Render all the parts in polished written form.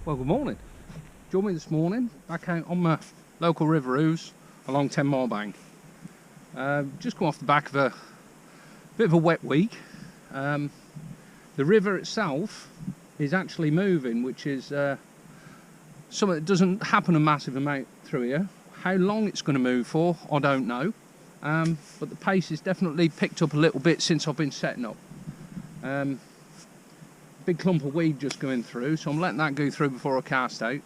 Well, good morning. Join me this morning back out on my local river ouse along 10 Mile Bank. Just come off the back of a bit of a wet week. The river itself is actually moving, which is something that doesn't happen a massive amount through here. How long it's going to move for, I don't know. But the pace has definitely picked up a little bit since I've been setting up. Big clump of weed just going through, so I'm letting that go through before I cast out.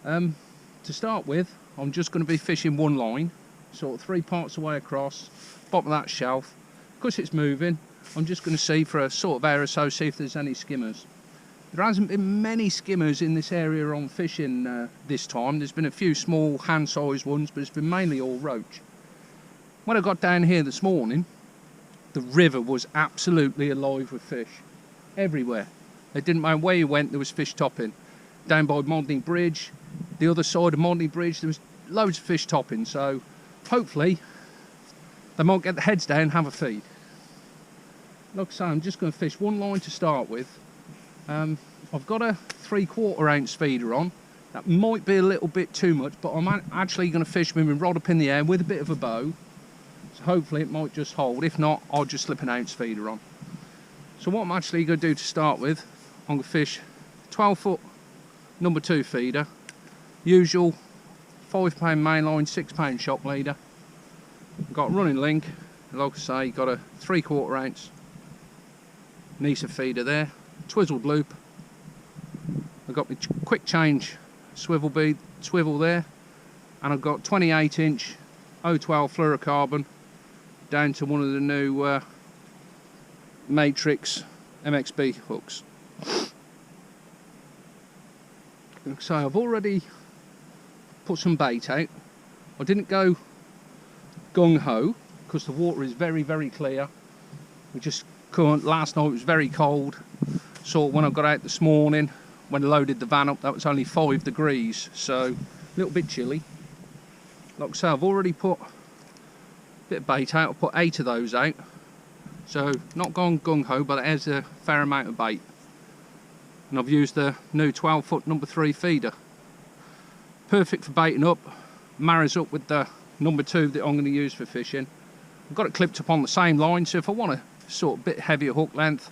To start with, I'm just going to be fishing one line, sort of 3 parts away across, bottom of that shelf. Because it's moving, I'm just going to see for a sort of hour or so, see if there's any skimmers. There hasn't been many skimmers in this area on fishing this time. There's been a few small hand-sized ones, but it's been mainly all roach. When I got down here this morning, the river was absolutely alive with fish. Everywhere. It didn't matter where you went, there was fish topping. Down by Modney Bridge, the other side of Modney Bridge, there was loads of fish topping, so hopefully they might get the heads down and have a feed. Like I say, I'm just going to fish one line to start with. I've got a 3/4 ounce feeder on. That might be a little bit too much, but I'm actually going to fish with my rod up in the air with a bit of a bow, so hopefully it might just hold. If not, I'll just slip an ounce feeder on. So what I'm actually going to do to start with, I'm going to fish 12-foot number 2 feeder, usual 5 pound mainline, 6 pound shock leader. I've got a running link, like I say, got a 3/4 ounce Nisa feeder there, twizzled loop. I've got my quick change swivel bead, swivel there, and I've got 28-inch 012 fluorocarbon down to one of the new Matrix MXB hooks. So I've already put some bait out. I didn't go gung-ho because the water is very, very clear. We just couldn't. Last night it was very cold. So when I got out this morning, when I loaded the van up, that was only 5 degrees, so a little bit chilly. Like I say, I've already put a bit of bait out. I put 8 of those out. So not gone gung-ho, but there's a fair amount of bait. And I've used the new 12-foot number 3 feeder. Perfect for baiting up, marries up with the number 2 that I'm going to use for fishing. I've got it clipped up on the same line, so if I want a sort of bit heavier hook length,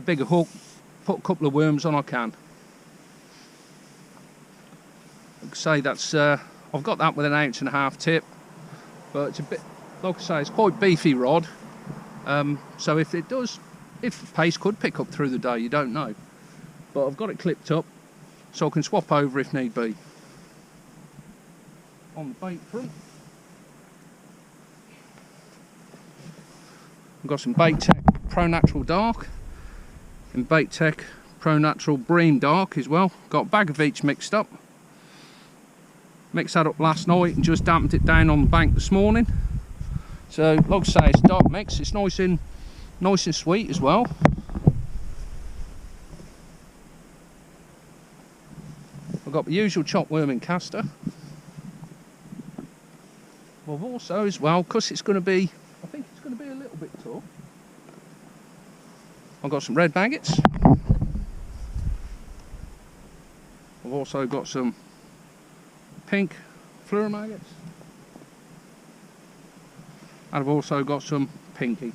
bigger hook, put a couple of worms on, I can. Like I say, that's I've got that with an 1.5 ounce tip, but it's a bit, like I say, it's quite beefy rod. So if the pace could pick up through the day, you don't know. But I've got it clipped up so I can swap over if need be. On the bait front, I've got some Bait Tech Pro Natural Dark and Bait Tech Pro Natural Bream Dark as well. Got a bag of each mixed up. Mixed that up last night and just dampened it down on the bank this morning. So, like I say, it's a dark mix. It's nice and sweet as well. I've got the usual chop worm and caster. I've also, as well, because it's going to be, I think it's going to be a little bit tough, I've got some red maggots. I've also got some pink fluoro maggots. And I've also got some pinky.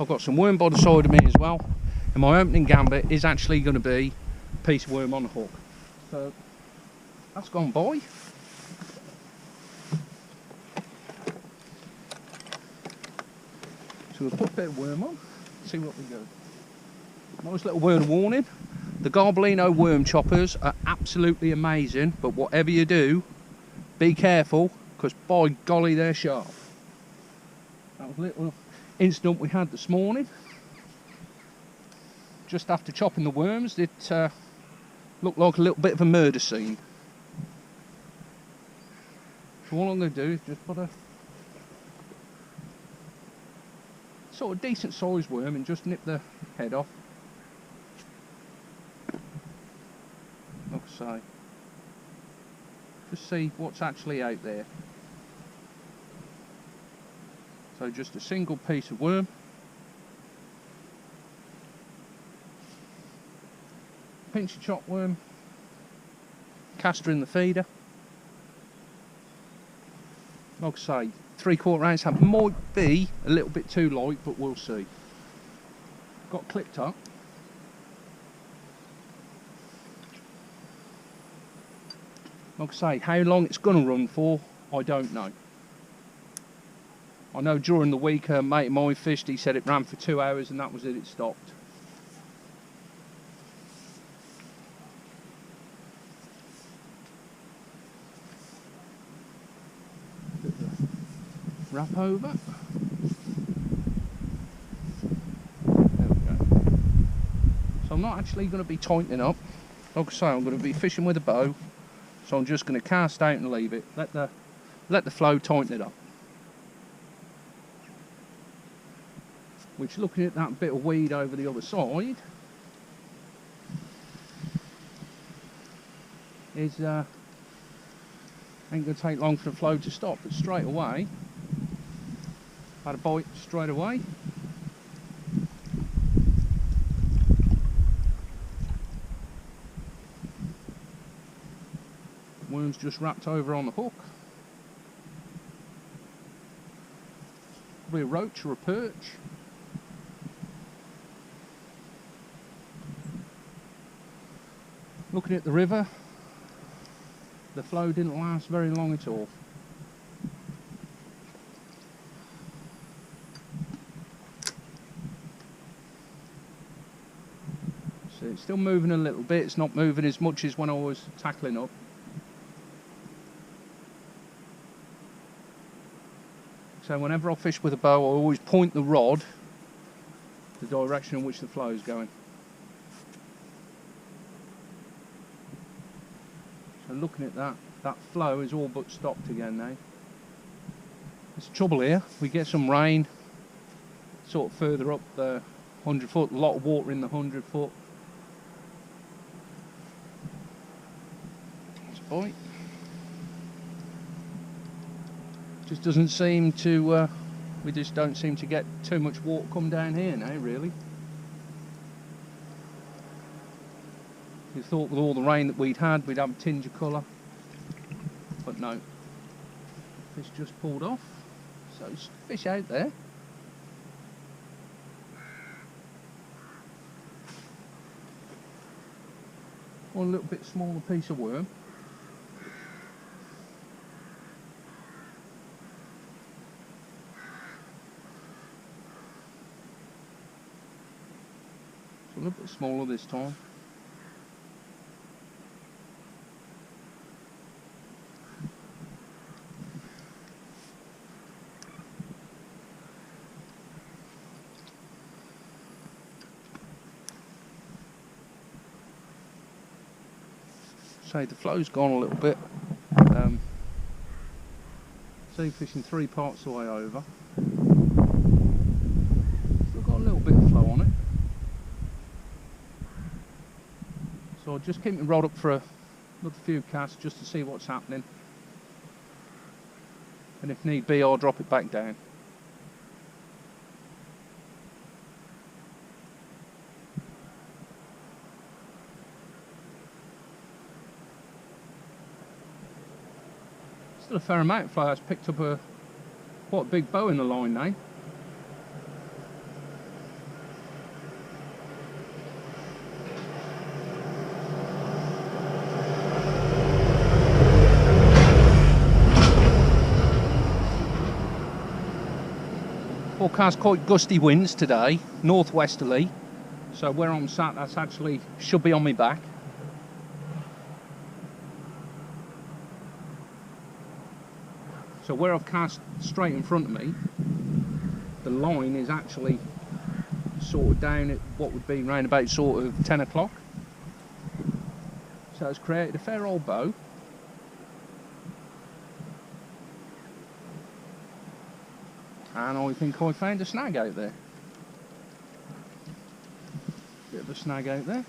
I've got some worm by the side of me as well, and my opening gambit is actually going to be a piece of worm on a hook. So that's gone by. So we'll put a bit of worm on, see what we go. Nice little word of warning. The Garbolino worm choppers are absolutely amazing, but whatever you do, be careful, because by golly, they're sharp. That was a little incident we had this morning. Just after chopping the worms, it looked like a little bit of a murder scene. So all I'm going to do is just put a sort of decent sized worm and just nip the head off. Like I say, just see what's actually out there. So just a single piece of worm. pinch of chop worm, cast her in the feeder. Like I say, 3/4 ounce might be a little bit too light, but we'll see. Got clipped up. Like I say, how long it's going to run for, I don't know. I know during the week a mate of mine fished, he said it ran for 2 hours and that was it, it stopped. Wrap over. There we go. So I'm not actually going to be tightening up. Like I say, I'm going to be fishing with a bow. So I'm just going to cast out and leave it. Let the flow tighten it up. Which, looking at that bit of weed over the other side, is ain't going to take long for the flow to stop. But straight away, had a bite straight away. Worm's just wrapped over on the hook. Probably a roach or a perch. Looking at the river, the flow didn't last very long at all. So it's still moving a little bit, it's not moving as much as when I was tackling up. So whenever I fish with a bow, I always point the rod the direction in which the flow is going. So looking at that flow is all but stopped again now. There's trouble here, we get some rain sort of further up the 100 foot, a lot of water in the 100 foot. It's a bite. Just doesn't seem to, we just don't seem to get too much water come down here now, really. You thought with all the rain that we'd had, we'd have a tinge of colour, but no. Fish just pulled off, so there's fish out there. One little bit smaller piece of worm. A little bit smaller this time. Say the flow's gone a little bit. Sea fishing 3 parts the way over. Still got a little bit of flow on it. So I'll just keep my rod up for another few casts just to see what's happening. And if need be, I'll drop it back down. Still a fair amount of flow. Has picked up quite a big bow in the line now. Forecast quite gusty winds today, northwesterly. So where I'm sat, that's actually should be on my back. So where I've cast straight in front of me, the line is actually sort of down at what would be round about sort of 10 o'clock. So it's created a fair old bow. And I think I found a snag out there. Bit of a snag out there.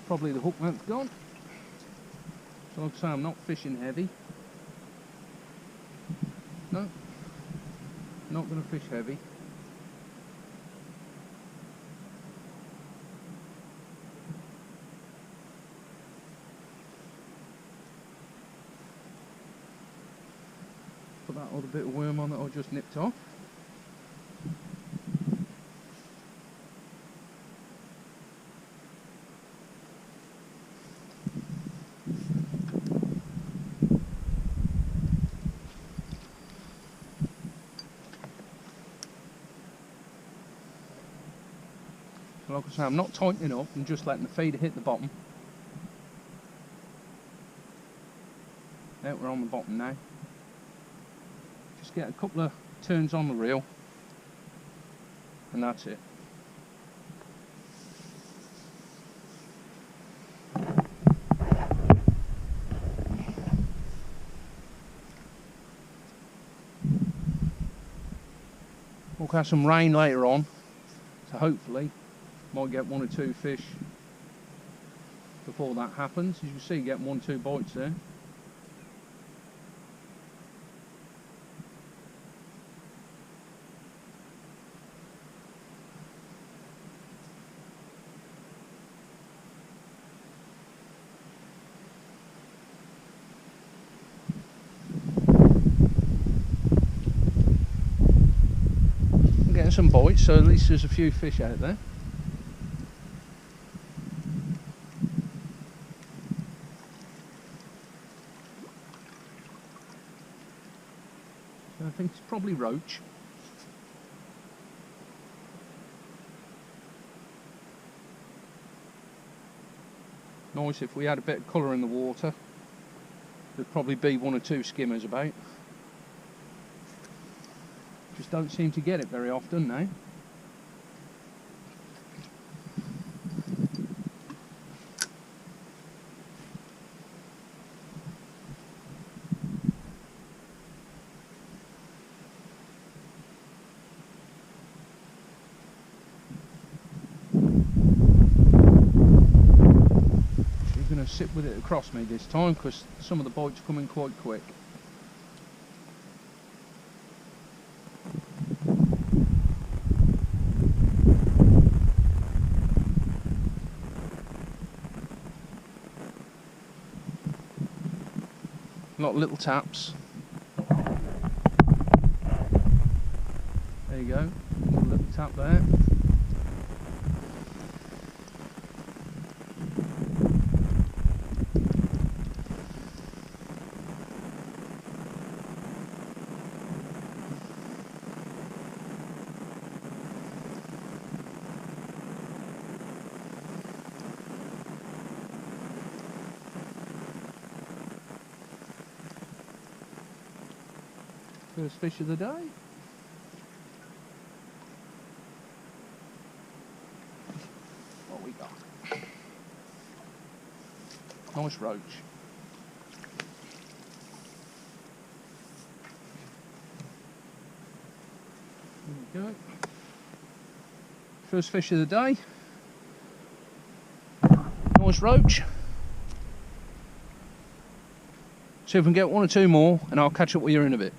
Probably the hook length gone. So like I say, I'm not fishing heavy. No, not going to fish heavy. Put that other bit of worm on that I just nipped off. So like I say, I'm not tightening up, I'm just letting the feeder hit the bottom. There, we're on the bottom now. Just get a couple of turns on the reel, and that's it. We'll have some rain later on, so hopefully might get 1 or 2 fish before that happens. As you can see, getting 1 or 2 bites there. Getting some bites, so at least there's a few fish out there. So I think it's probably roach. Nice if we had a bit of colour in the water. There'd probably be 1 or 2 skimmers about. Just don't seem to get it very often now. She's going to sit with it across me this time because some of the bites come in quite quick. A lot of little taps. There you go, a little tap there. First fish of the day. What we got? Nice roach. There we go. First fish of the day. Nice roach. See if we can get 1 or 2 more, and I'll catch up with you in a bit.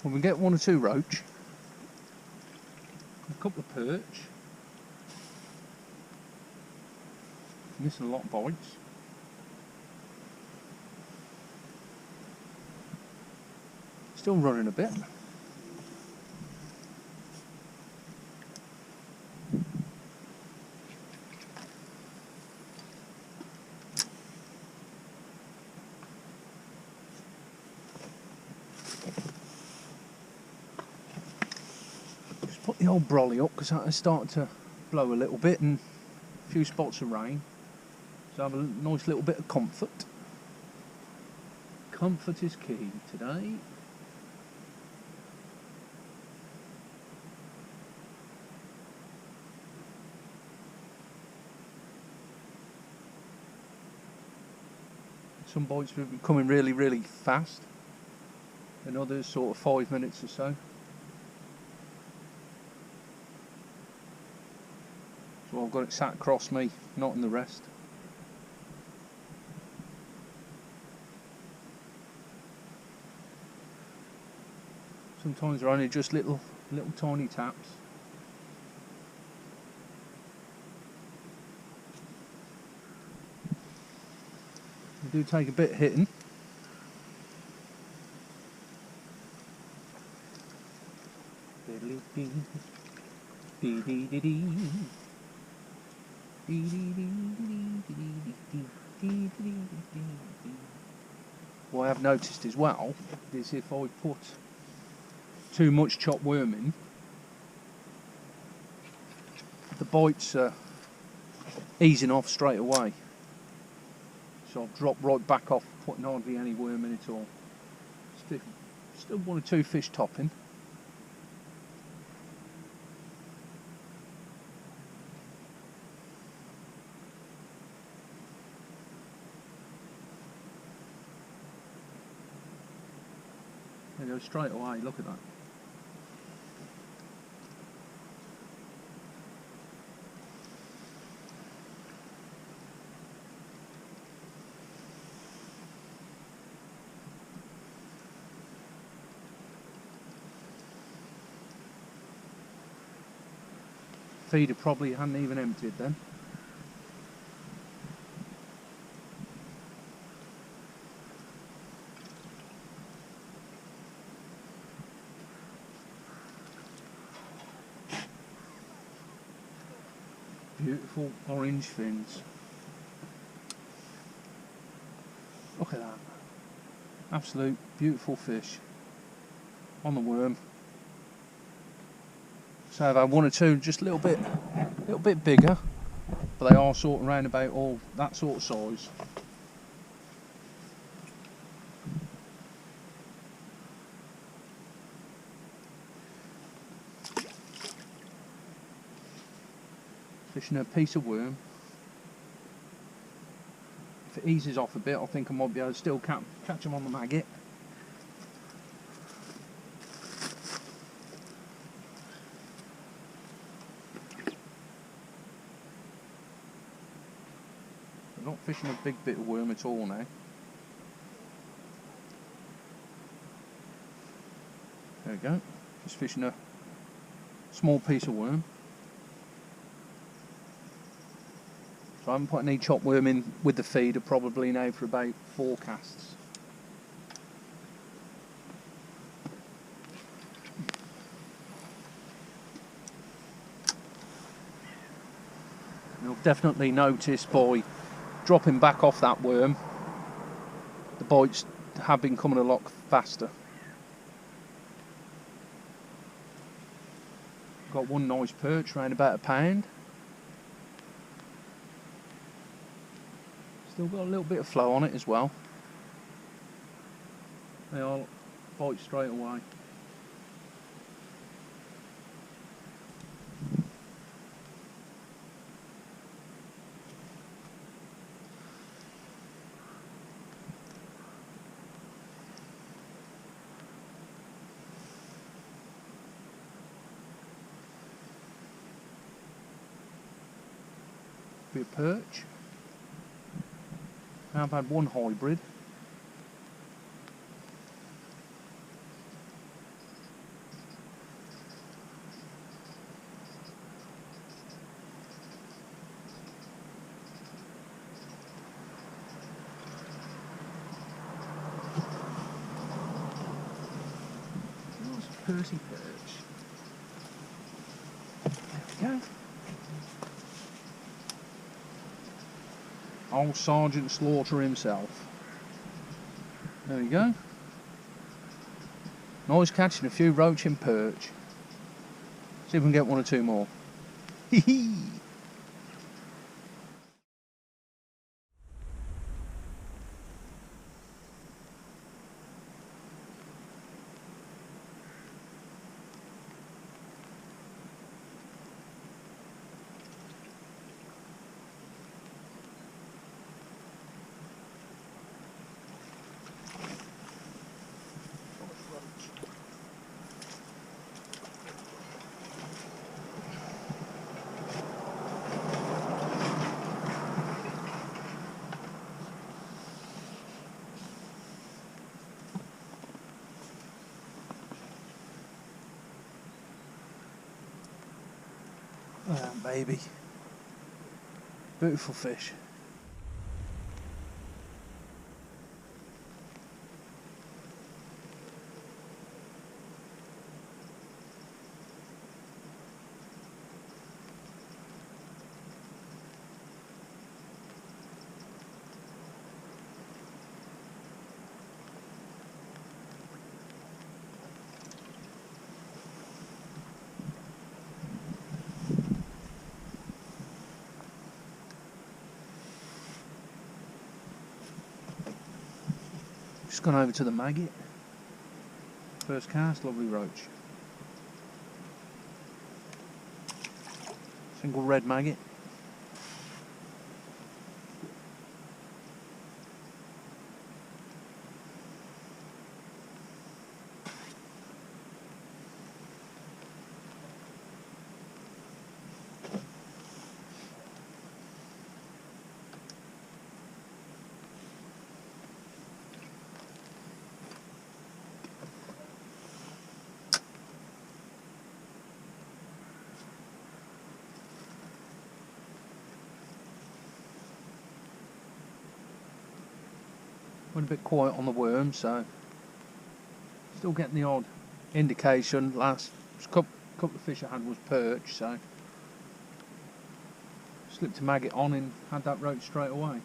Well, we get 1 or 2 roach, a couple of perch, missing a lot of bites. Still running a bit. put the old brolly up because it's starting to blow a little bit and a few spots of rain. So have a nice little bit of comfort. Comfort is key today. Some bites will be coming really, really fast, and others sort of 5 minutes or so. So I've got it sat across me, not in the rest. Sometimes they're only just little tiny taps. They do take a bit of hitting. What I have noticed as well is if I put too much chopped worm in, the bites are easing off straight away. So I'll drop right back off, putting hardly any worm in at all. Still 1 or 2 fish topping. They go straight away, look at that. Feeder probably hadn't even emptied then. Beautiful orange fins. Look at that. Absolute beautiful fish on the worm. So I've had 1 or 2 just a little bit bigger, but they are sort of round about all that sort of size. Fishing a piece of worm. If it eases off a bit, I think I might be able to still catch them on the maggot. I'm not fishing a big bit of worm at all now. There we go. Just fishing a small piece of worm. So I haven't put any chopped worm in with the feeder probably now for about 4 casts. You'll definitely notice by dropping back off that worm, the bites have been coming a lot faster. Got 1 nice perch, around about £1. Still got a little bit of flow on it as well. They all bite straight away. Be a perch. I've had 1 hybrid. Nice Percy perch. There we go. Old Sergeant Slaughter himself. There we go. Nice catching a few roach and perch. See if we can get one or two more. Hee hee! Oh, baby. Beautiful fish. Just gone over to the maggot. First cast, lovely roach. Single red maggot. Went a bit quiet on the worm, so still getting the odd indication. Last couple of fish I had was perch, so slipped a maggot on and had that roach straight away.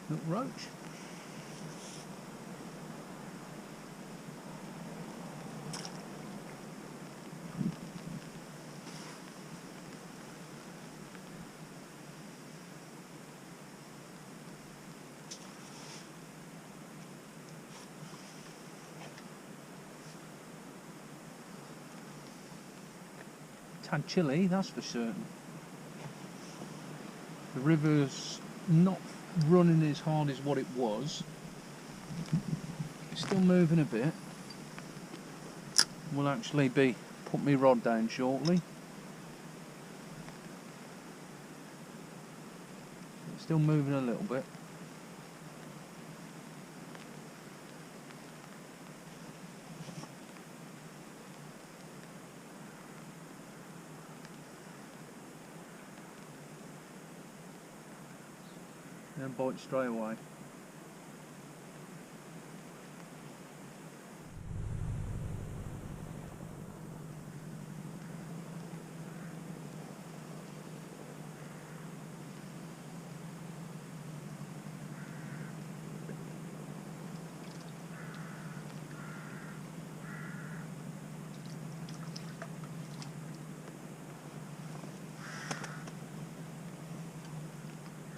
Little roach. Tad chilly, that's for certain. The river's not running as hard as what it was. It's still moving a bit. Will actually be put my rod down shortly. It's still moving a little bit. And bite straight away.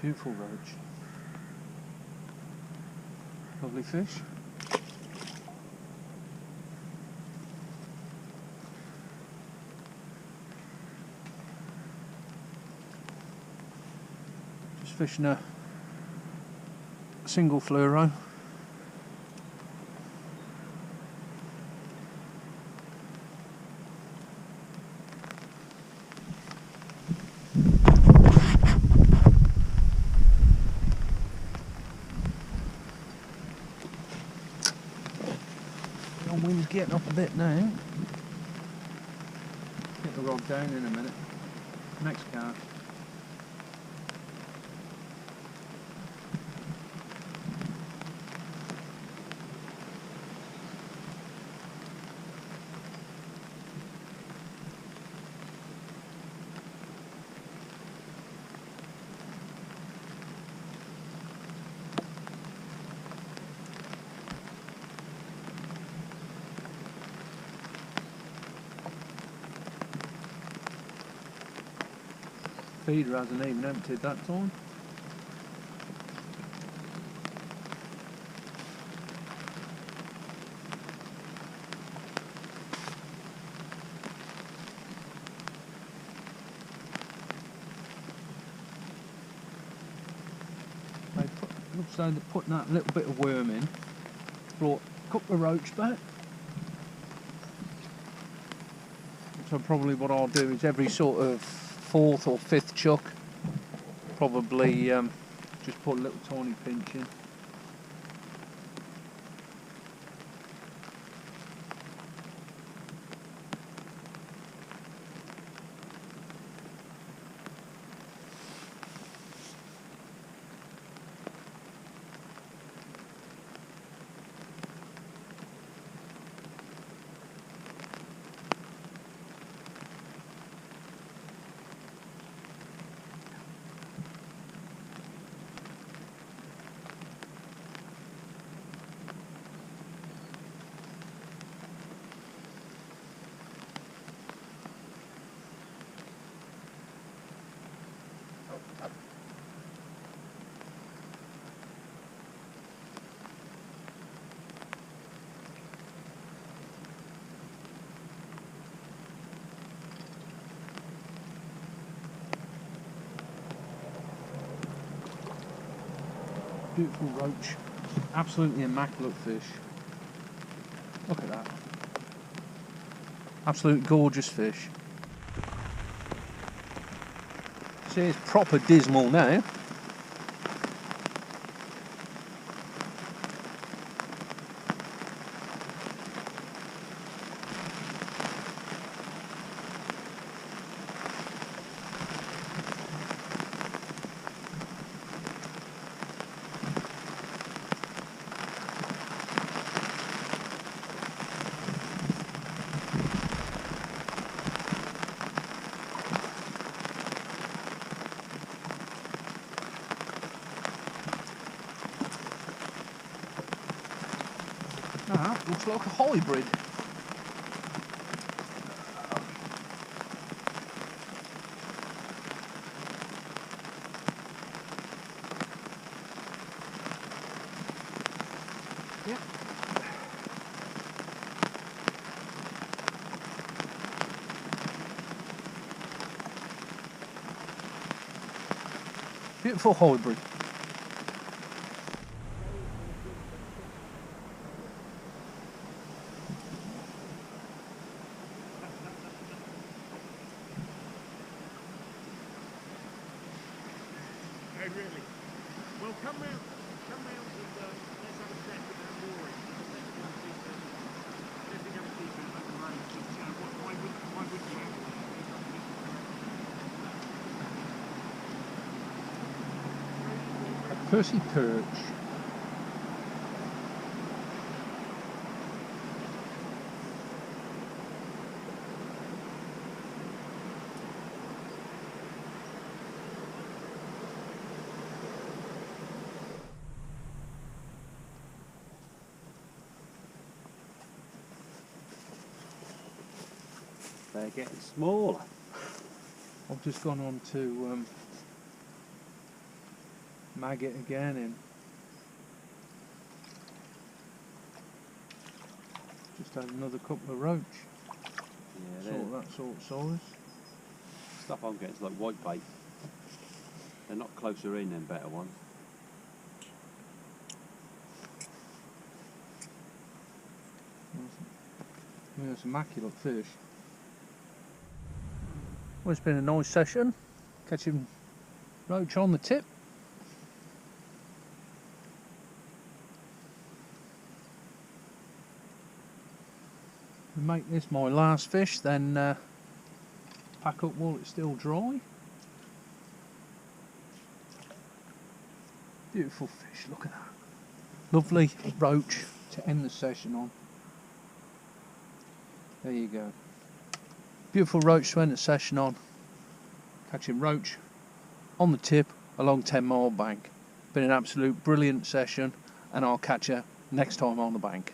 Beautiful roach. Lovely fish. Just fishing a single fluoro. Wind's getting up a bit now. Get the rod down in a minute. Next cast. Feeder hasn't even emptied that time. Looks like they're putting that little bit of worm in. Brought a couple of roach back. So probably what I'll do is every sort of fourth or fifth chuck, probably just put a little tiny pinch in. Beautiful roach, absolutely immaculate fish. Look at that. Absolute gorgeous fish. See, it's proper dismal now. Looks like a hybrid. Yeah. Beautiful hybrid. Oh, really? Well, come round and let's have a chat about mooring. Let's have a think about the range. Why would you have A Percy perch. They're getting smaller. I've just gone on to maggot again and just had another couple of roach. Yeah, That sort of size. stuff I'm getting is like white bait. They're not closer in than better ones. Yeah, it's immaculate fish. Well, it's been a nice session, catching roach on the tip. Make this my last fish, then pack up while it's still dry. Beautiful fish, look at that. Lovely roach to end the session on. There you go. Beautiful roach to end the session on. Catching roach on the tip along 10 Mile Bank. Been an absolute brilliant session, and I'll catch you next time on the bank.